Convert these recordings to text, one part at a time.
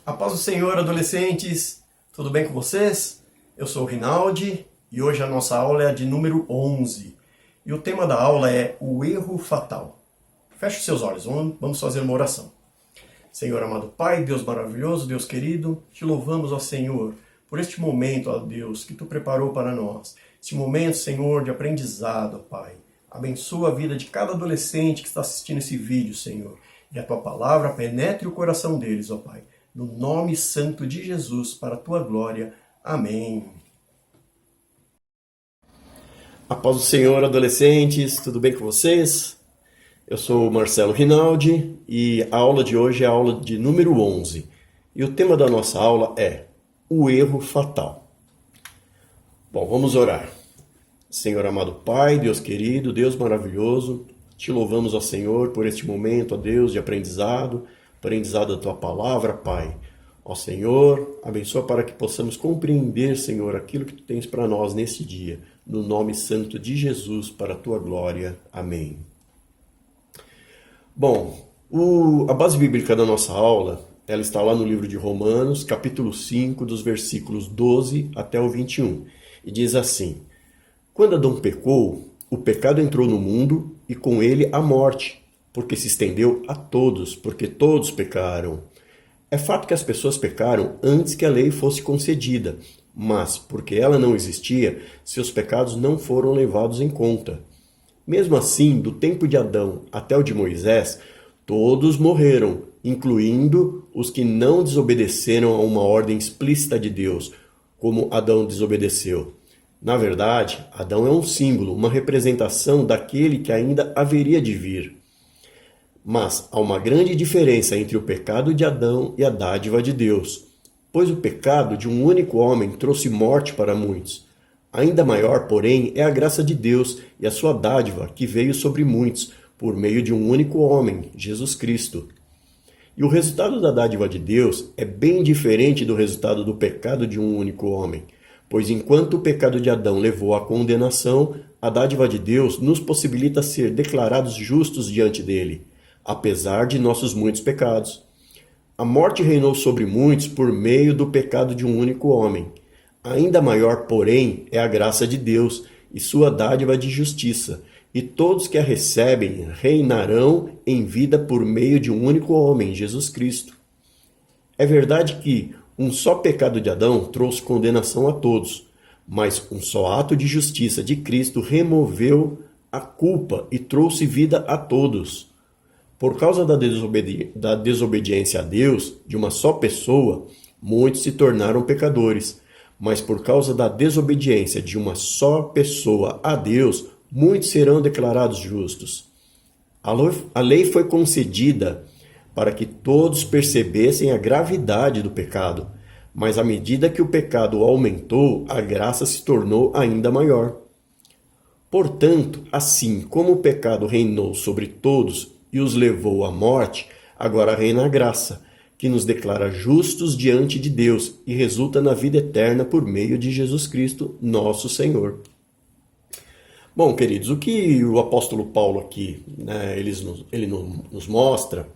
A paz do Senhor, adolescentes! Tudo bem com vocês? Eu sou o Rinaldi e hoje a nossa aula é a de número 11. E o tema da aula é o erro fatal. Feche os seus olhos, vamos fazer uma oração. Senhor amado Pai, Deus maravilhoso, Deus querido, te louvamos, ó Senhor, por este momento, ó Deus, que Tu preparou para nós. Este momento, Senhor, de aprendizado, ó Pai. Abençoa a vida de cada adolescente que está assistindo esse vídeo, Senhor. E a Tua palavra penetre o coração deles, ó Pai. No nome santo de Jesus, para a Tua glória. Amém. A paz do Senhor, adolescentes, tudo bem com vocês? Eu sou o Marcelo Rinaldi e a aula de hoje é a aula de número 11. E o tema da nossa aula é o erro fatal. Bom, vamos orar. Senhor amado Pai, Deus querido, Deus maravilhoso, te louvamos, ó Senhor, por este momento, ó Deus, de aprendizado da Tua palavra, Pai. Ó Senhor, abençoa para que possamos compreender, Senhor, aquilo que Tu tens para nós nesse dia. No nome santo de Jesus, para a Tua glória. Amém. Bom, a base bíblica da nossa aula, ela está lá no livro de Romanos, capítulo 5, dos versículos 12 até o 21. E diz assim: Quando Adão pecou, o pecado entrou no mundo e com ele a morte, porque se estendeu a todos, porque todos pecaram. É fato que as pessoas pecaram antes que a lei fosse concedida, mas, porque ela não existia, seus pecados não foram levados em conta. Mesmo assim, do tempo de Adão até o de Moisés, todos morreram, incluindo os que não desobedeceram a uma ordem explícita de Deus, como Adão desobedeceu. Na verdade, Adão é um símbolo, uma representação daquele que ainda haveria de vir. Mas há uma grande diferença entre o pecado de Adão e a dádiva de Deus, pois o pecado de um único homem trouxe morte para muitos. Ainda maior, porém, é a graça de Deus e a sua dádiva que veio sobre muitos, por meio de um único homem, Jesus Cristo. E o resultado da dádiva de Deus é bem diferente do resultado do pecado de um único homem, pois enquanto o pecado de Adão levou à condenação, a dádiva de Deus nos possibilita ser declarados justos diante dele, apesar de nossos muitos pecados. A morte reinou sobre muitos por meio do pecado de um único homem. Ainda maior, porém, é a graça de Deus e sua dádiva de justiça, e todos que a recebem reinarão em vida por meio de um único homem, Jesus Cristo. É verdade que um só pecado de Adão trouxe condenação a todos, mas um só ato de justiça de Cristo removeu a culpa e trouxe vida a todos. Por causa da desobediência a Deus de uma só pessoa, muitos se tornaram pecadores. Mas por causa da desobediência de uma só pessoa a Deus, muitos serão declarados justos. A lei foi concedida para que todos percebessem a gravidade do pecado, mas à medida que o pecado aumentou, a graça se tornou ainda maior. Portanto, assim como o pecado reinou sobre todos e os levou à morte, agora reina a graça, que nos declara justos diante de Deus e resulta na vida eterna por meio de Jesus Cristo, nosso Senhor. Bom, queridos, o que o apóstolo Paulo aqui, ele nos mostra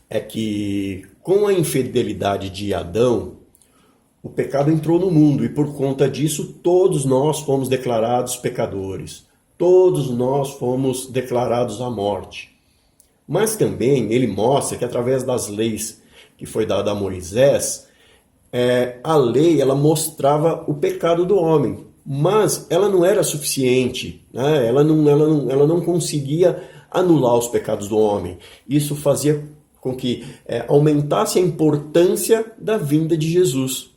é que com a infidelidade de Adão, o pecado entrou no mundo e por conta disso todos nós fomos declarados pecadores. Todos nós fomos declarados à morte. Mas também ele mostra que através das leis que foi dada a Moisés, a lei ela mostrava o pecado do homem, mas ela não era suficiente, né? ela não conseguia anular os pecados do homem. Isso fazia com que aumentasse a importância da vinda de Jesus.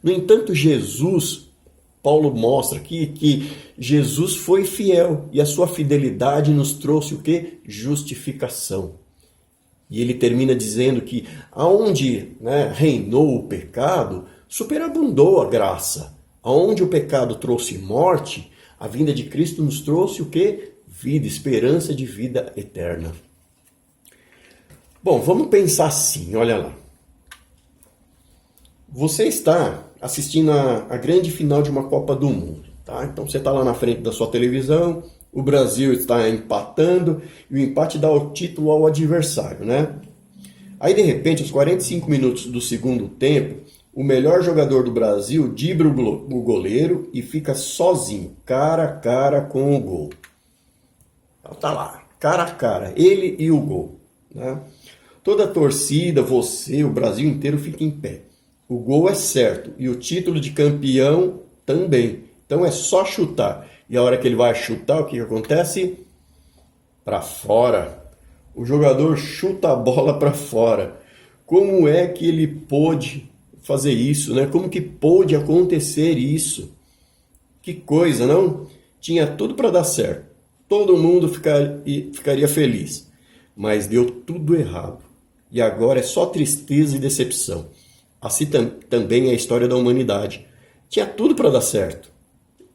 No entanto, Paulo mostra aqui que Jesus foi fiel e a sua fidelidade nos trouxe o quê? Justificação. E ele termina dizendo que aonde reinou o pecado, superabundou a graça. Aonde o pecado trouxe morte, a vinda de Cristo nos trouxe o quê? Vida, esperança de vida eterna. Bom, vamos pensar assim, olha lá. Você está assistindo a grande final de uma Copa do Mundo, tá? Então você está lá na frente da sua televisão, o Brasil está empatando e o empate dá o título ao adversário, né? Aí, de repente, aos 45 minutos do segundo tempo, o melhor jogador do Brasil dribla o goleiro e fica sozinho, cara a cara com o gol. Então, tá lá, cara a cara, ele e o gol. Né? Toda a torcida, você, o Brasil inteiro fica em pé. O gol é certo e o título de campeão também. Então é só chutar. E a hora que ele vai chutar, o que acontece? Para fora. O jogador chuta a bola para fora. Como é que ele pôde fazer isso, né? Como que pôde acontecer isso? Que coisa, não? Tinha tudo para dar certo. Todo mundo ficaria feliz. Mas deu tudo errado. E agora é só tristeza e decepção. Assim também é a história da humanidade. Tinha tudo para dar certo.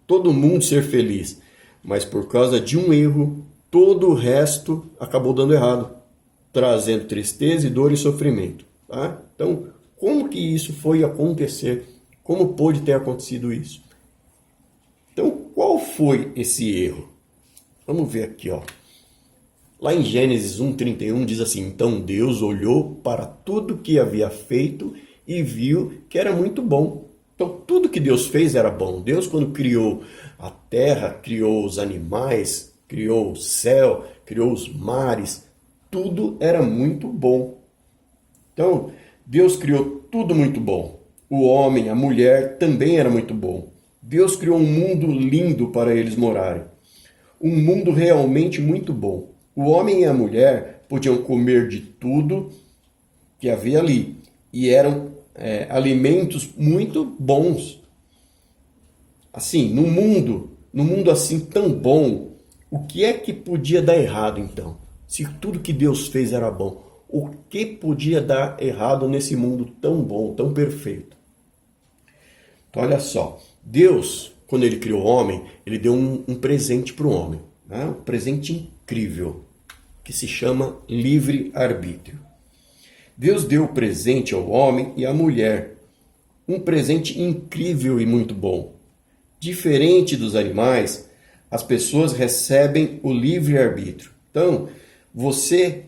Todo mundo ser feliz. Mas por causa de um erro, todo o resto acabou dando errado. Trazendo tristeza e dor e sofrimento. Tá? Então, como que isso foi acontecer? Como pôde ter acontecido isso? Então, qual foi esse erro? Vamos ver aqui, ó. Lá em Gênesis 1:31 diz assim: então Deus olhou para tudo que havia feito e viu que era muito bom. Então, tudo que Deus fez era bom. Deus, quando criou a terra, criou os animais, criou o céu, criou os mares, tudo era muito bom. Então, Deus criou tudo muito bom. O homem, a mulher também era muito bom. Deus criou um mundo lindo para eles morarem. Um mundo realmente muito bom. O homem e a mulher podiam comer de tudo que havia ali. E eram alimentos muito bons. Assim, no mundo assim tão bom, o que é que podia dar errado então? Se tudo que Deus fez era bom, o que podia dar errado nesse mundo tão bom, tão perfeito? Então olha só, Deus, quando ele criou o homem, ele deu um presente para o homem. Né? Um presente incrível, que se chama livre-arbítrio. Deus deu o presente ao homem e à mulher. Um presente incrível e muito bom. Diferente dos animais, as pessoas recebem o livre-arbítrio. Então, você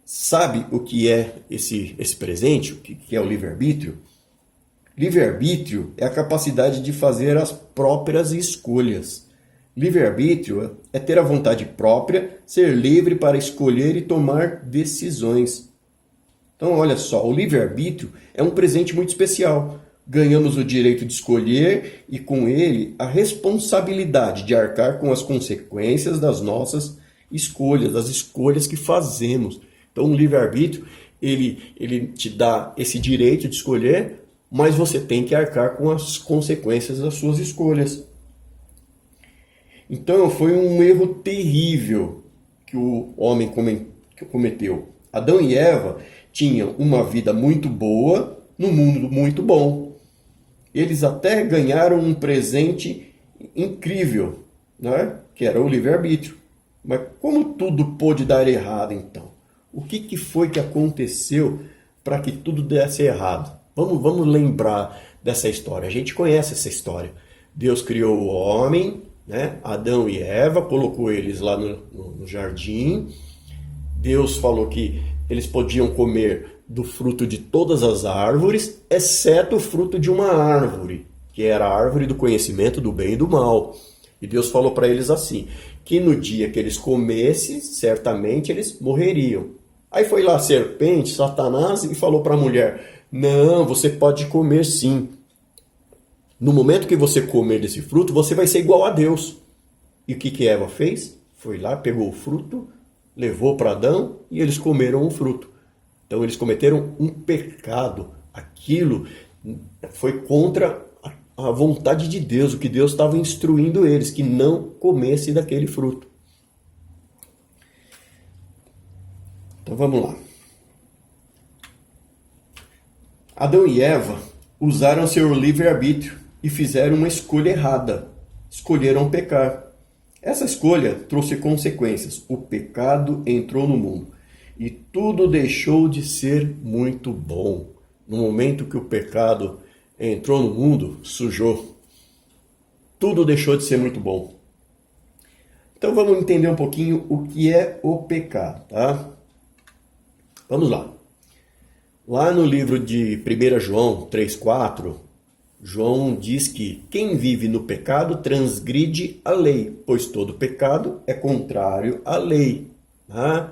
sabe o que é esse presente? O que é o livre-arbítrio? Livre-arbítrio é a capacidade de fazer as próprias escolhas. Livre-arbítrio é ter a vontade própria, ser livre para escolher e tomar decisões. Então, olha só, o livre-arbítrio é um presente muito especial. Ganhamos o direito de escolher e, com ele, a responsabilidade de arcar com as consequências das nossas escolhas, das escolhas que fazemos. Então, o livre-arbítrio, ele te dá esse direito de escolher, mas você tem que arcar com as consequências das suas escolhas. Então, foi um erro terrível que o homem cometeu. Adão e Eva tinham uma vida muito boa, num mundo muito bom. Eles até ganharam um presente incrível, né? Que era o livre-arbítrio. Mas como tudo pôde dar errado, então? O que foi que aconteceu para que tudo desse errado? Vamos lembrar dessa história. A gente conhece essa história. Deus criou o homem, né? Adão e Eva, colocou eles lá no jardim. Deus falou que eles podiam comer do fruto de todas as árvores, exceto o fruto de uma árvore, que era a árvore do conhecimento do bem e do mal. E Deus falou para eles assim, que no dia que eles comessem, certamente eles morreriam. Aí foi lá a serpente, Satanás, e falou para a mulher, não, você pode comer sim. No momento que você comer desse fruto, você vai ser igual a Deus. E o que Eva fez? Foi lá, pegou o fruto, levou para Adão e eles comeram o fruto. Então eles cometeram um pecado. Aquilo foi contra a vontade de Deus, o que Deus estava instruindo eles, que não comessem daquele fruto. Então vamos lá. Adão e Eva usaram seu livre-arbítrio e fizeram uma escolha errada. Escolheram pecar. Essa escolha trouxe consequências. O pecado entrou no mundo e tudo deixou de ser muito bom. No momento que o pecado entrou no mundo, sujou. Tudo deixou de ser muito bom. Então vamos entender um pouquinho o que é o pecado, tá? Vamos lá. Lá no livro de 1 João 3,4, João diz que quem vive no pecado transgride a lei, pois todo pecado é contrário à lei.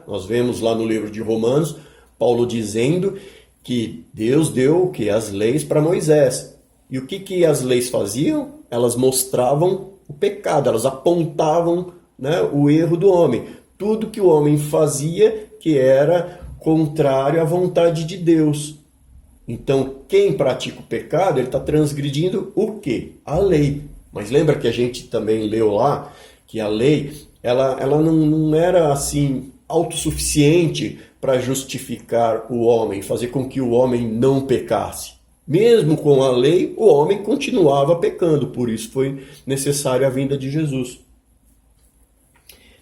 Nós vemos lá no livro de Romanos, Paulo dizendo que Deus deu o que? As leis para Moisés. E o que as leis faziam? Elas mostravam o pecado, elas apontavam, né, o erro do homem. Tudo que o homem fazia que era contrário à vontade de Deus. Então, quem pratica o pecado, ele está transgredindo o quê? A lei. Mas lembra que a gente também leu lá que a lei, ela não era assim autossuficiente para justificar o homem, fazer com que o homem não pecasse. Mesmo com a lei, o homem continuava pecando, por isso foi necessária a vinda de Jesus.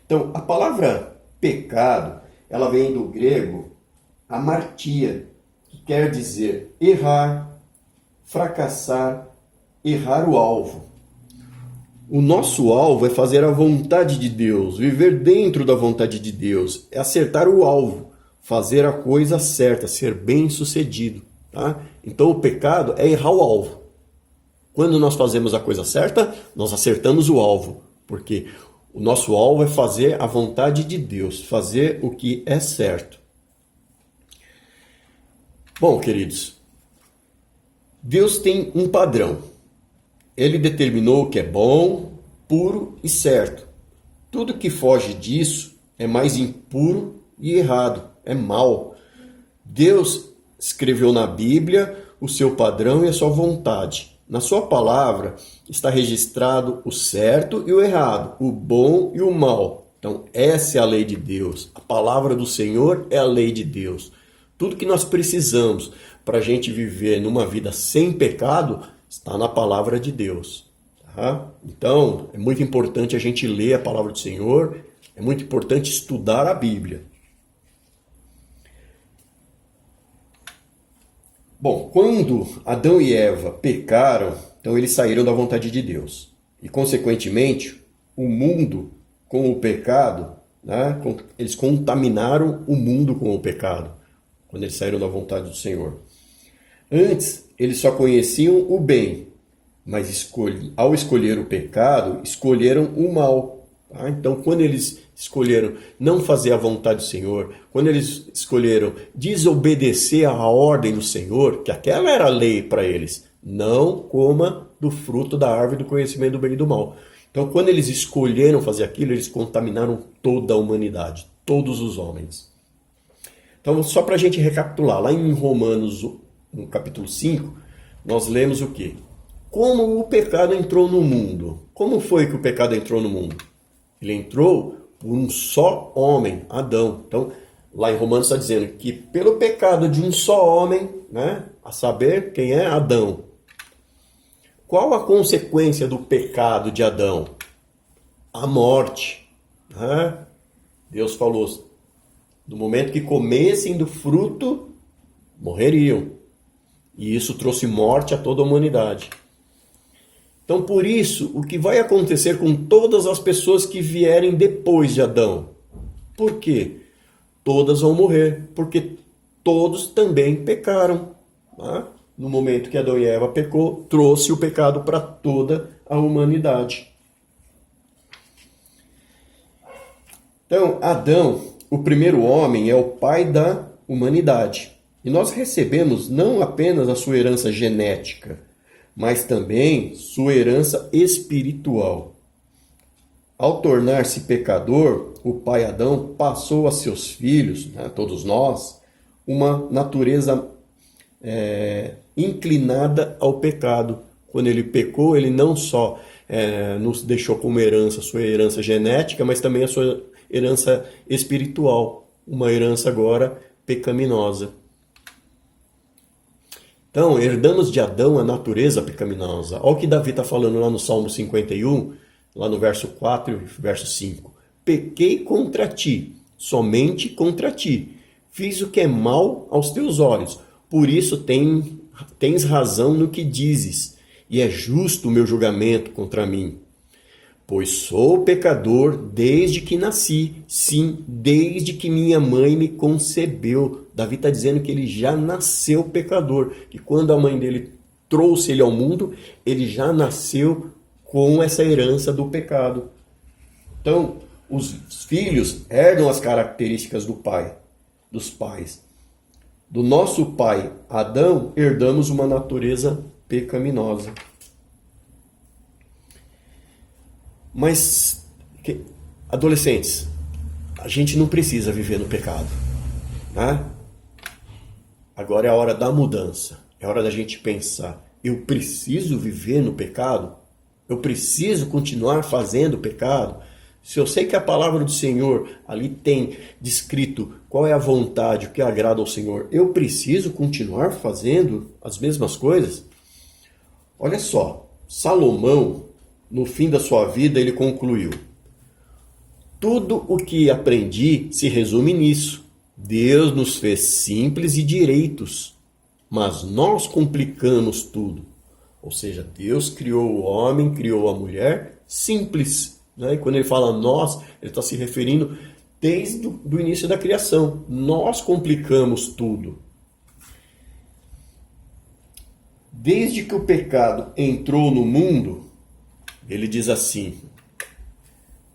Então, a palavra pecado, ela vem do grego amartia, que quer dizer errar, fracassar, errar o alvo. O nosso alvo é fazer a vontade de Deus, viver dentro da vontade de Deus, é acertar o alvo, fazer a coisa certa, ser bem-sucedido. Tá? Então o pecado é errar o alvo. Quando nós fazemos a coisa certa, nós acertamos o alvo, porque o nosso alvo é fazer a vontade de Deus, fazer o que é certo. Bom, queridos, Deus tem um padrão. Ele determinou o que é bom, puro e certo. Tudo que foge disso é mais impuro e errado, é mal. Deus escreveu na Bíblia o seu padrão e a sua vontade. Na sua palavra está registrado o certo e o errado, o bom e o mal. Então, essa é a lei de Deus. A palavra do Senhor é a lei de Deus. Tudo que nós precisamos para a gente viver numa vida sem pecado está na palavra de Deus. Tá? Então, é muito importante a gente ler a palavra do Senhor, é muito importante estudar a Bíblia. Bom, quando Adão e Eva pecaram, então eles saíram da vontade de Deus. E, consequentemente, o mundo com o pecado, né, eles contaminaram o mundo com o pecado, quando eles saíram da vontade do Senhor. Antes, eles só conheciam o bem, mas ao escolher o pecado, escolheram o mal. Tá? Então, quando eles escolheram não fazer a vontade do Senhor, quando eles escolheram desobedecer à ordem do Senhor, que aquela era a lei para eles, não coma do fruto da árvore do conhecimento do bem e do mal. Então, quando eles escolheram fazer aquilo, eles contaminaram toda a humanidade, todos os homens. Então, só para a gente recapitular, lá em Romanos, no capítulo 5, nós lemos o quê? Como o pecado entrou no mundo. Como foi que o pecado entrou no mundo? Ele entrou por um só homem, Adão. Então, lá em Romanos está dizendo que pelo pecado de um só homem, né, a saber quem é Adão. Qual a consequência do pecado de Adão? A morte. Né? Deus falou, do momento que comessem do fruto, morreriam. E isso trouxe morte a toda a humanidade. Então, por isso, o que vai acontecer com todas as pessoas que vierem depois de Adão? Por quê? Todas vão morrer, porque todos também pecaram. Tá? No momento que Adão e Eva pecou, trouxe o pecado para toda a humanidade. Então, Adão, o primeiro homem, é o pai da humanidade. E nós recebemos não apenas a sua herança genética, mas também sua herança espiritual. Ao tornar-se pecador, o pai Adão passou a seus filhos, né, todos nós, uma natureza inclinada ao pecado. Quando ele pecou, ele não só nos deixou como herança a sua herança genética, mas também a sua herança espiritual, uma herança agora pecaminosa. Então, herdamos de Adão a natureza pecaminosa. Olha o que Davi está falando lá no Salmo 51, lá no verso 4 e verso 5. Pequei contra ti, somente contra ti. Fiz o que é mal aos teus olhos. Por isso tens razão no que dizes, e é justo o meu julgamento contra mim. Pois sou pecador desde que nasci, sim, desde que minha mãe me concebeu. Davi está dizendo que ele já nasceu pecador, que quando a mãe dele trouxe ele ao mundo, ele já nasceu com essa herança do pecado. Então, os filhos herdam as características do pai, dos pais. Do nosso pai Adão, herdamos uma natureza pecaminosa. Mas, adolescentes, a gente não precisa viver no pecado, né? Agora é a hora da mudança. É hora da gente pensar, eu preciso viver no pecado? Eu preciso continuar fazendo pecado? Se eu sei que a palavra do Senhor ali tem descrito qual é a vontade, o que agrada ao Senhor, eu preciso continuar fazendo as mesmas coisas? Olha só, Salomão, no fim da sua vida, ele concluiu: tudo o que aprendi se resume nisso. Deus nos fez simples e direitos, mas nós complicamos tudo. Ou seja, Deus criou o homem, criou a mulher simples. Né? E quando ele fala nós, ele está se referindo desde o início da criação. Nós complicamos tudo. Desde que o pecado entrou no mundo, ele diz assim: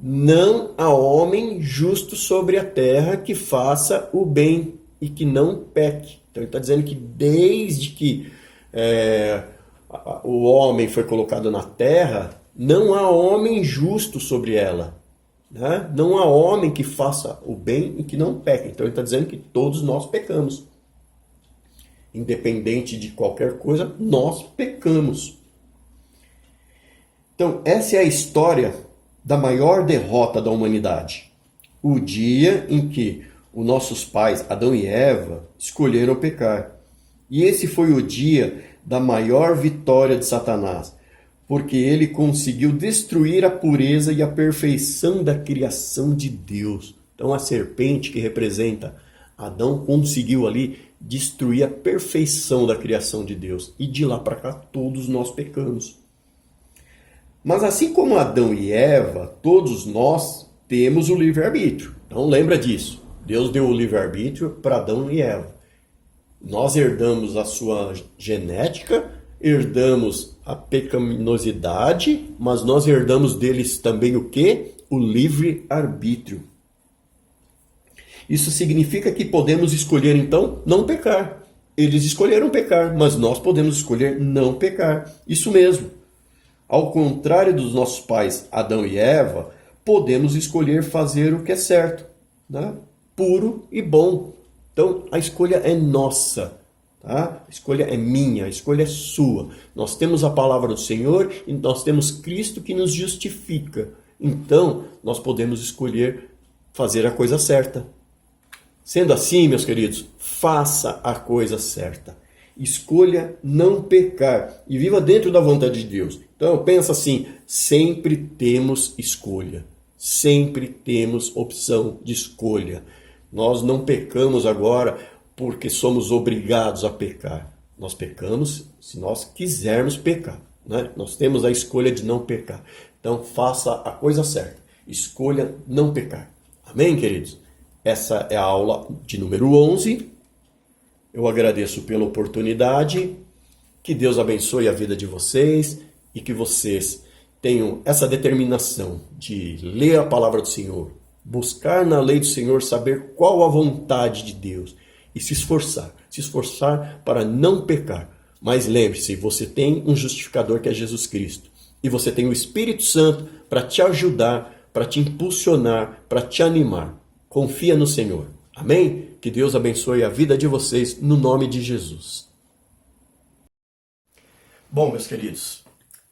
não há homem justo sobre a terra que faça o bem e que não peque. Então ele está dizendo que desde que o homem foi colocado na terra, não há homem justo sobre ela. Né? Não há homem que faça o bem e que não peque. Então ele está dizendo que todos nós pecamos. Independente de qualquer coisa, nós pecamos. Então essa é a história da maior derrota da humanidade. O dia em que os nossos pais, Adão e Eva, escolheram pecar. E esse foi o dia da maior vitória de Satanás, porque ele conseguiu destruir a pureza e a perfeição da criação de Deus. Então a serpente, que representa Adão, conseguiu ali destruir a perfeição da criação de Deus. E de lá para cá todos nós pecamos. Mas assim como Adão e Eva, todos nós temos o livre-arbítrio. Então lembra disso. Deus deu o livre-arbítrio para Adão e Eva. Nós herdamos a sua genética, herdamos a pecaminosidade, mas nós herdamos deles também o quê? O livre-arbítrio. Isso significa que podemos escolher então não pecar. Eles escolheram pecar, mas nós podemos escolher não pecar. Isso mesmo. Ao contrário dos nossos pais Adão e Eva, podemos escolher fazer o que é certo, né? Puro e bom. Então a escolha é nossa, tá? A escolha é minha, a escolha é sua. Nós temos a palavra do Senhor e nós temos Cristo que nos justifica. Então nós podemos escolher fazer a coisa certa. Sendo assim, meus queridos, faça a coisa certa. Escolha não pecar e viva dentro da vontade de Deus. Então pensa assim, sempre temos escolha. Sempre temos opção de escolha. Nós não pecamos agora porque somos obrigados a pecar. Nós pecamos se nós quisermos pecar, né? Nós temos a escolha de não pecar. Então faça a coisa certa. Escolha não pecar. Amém, queridos? Essa é a aula de número 11. Eu agradeço pela oportunidade. Que Deus abençoe a vida de vocês e que vocês tenham essa determinação de ler a palavra do Senhor, buscar na lei do Senhor, saber qual a vontade de Deus e se esforçar para não pecar. Mas lembre-se, você tem um justificador que é Jesus Cristo e você tem o Espírito Santo para te ajudar, para te impulsionar, para te animar. Confia no Senhor. Amém? Que Deus abençoe a vida de vocês no nome de Jesus. Bom, meus queridos,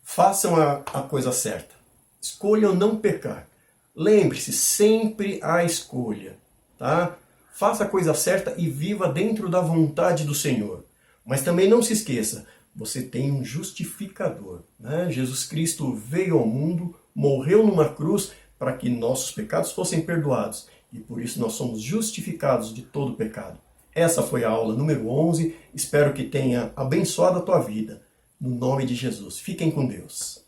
façam a coisa certa. Escolham não pecar. Lembre-se, sempre há escolha, tá? Faça a coisa certa e viva dentro da vontade do Senhor. Mas também não se esqueça, você tem um justificador, né? Jesus Cristo veio ao mundo, morreu numa cruz para que nossos pecados fossem perdoados. E por isso nós somos justificados de todo pecado. Essa foi a aula número 11. Espero que tenha abençoado a tua vida. No nome de Jesus. Fiquem com Deus.